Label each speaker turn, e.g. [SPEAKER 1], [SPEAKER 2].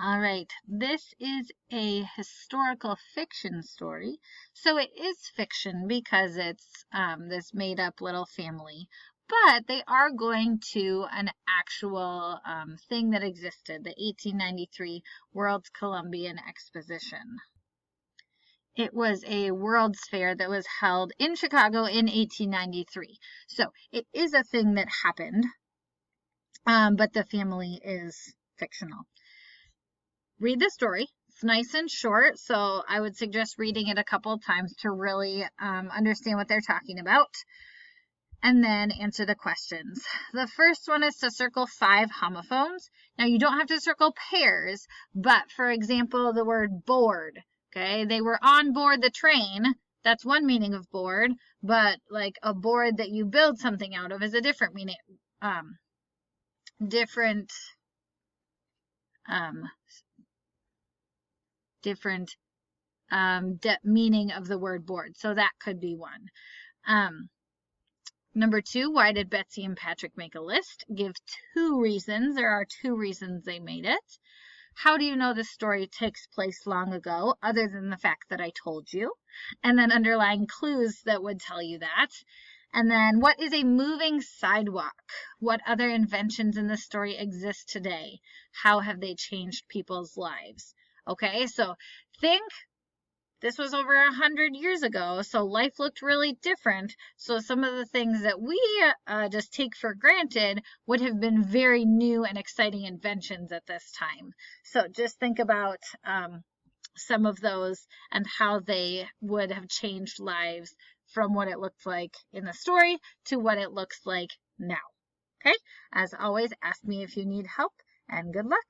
[SPEAKER 1] All right, this is a historical fiction story. So it is fiction because it's this made up little family, but they are going to an actual thing that existed, the 1893 World's Columbian Exposition. It was a World's Fair that was held in Chicago in 1893. So it is a thing that happened, but the family is fictional. Read the story. It's nice and short, so I would suggest reading it a couple of times to really understand what they're talking about, and then answer the questions. The first one is to circle 5 homophones. Now, you don't have to circle pairs, but for example, the word board, okay? They were on board the train. That's one meaning of board, but like a board that you build something out of is a different meaning, different meaning of the word board. So that could be one. Number 2, why did Betsy and Patrick make a list? Give 2 reasons. There are 2 reasons they made it. How do you know this story takes place long ago, other than the fact that I told you? And then underlying clues that would tell you that. And then, what is a moving sidewalk? What other inventions in the story exist today? How have they changed people's lives? Okay, so think this was over 100 years ago, so life looked really different. So some of the things that we just take for granted would have been very new and exciting inventions at this time. So just think about some of those and how they would have changed lives from what it looked like in the story to what it looks like now. Okay? As always, ask me if you need help, and good luck.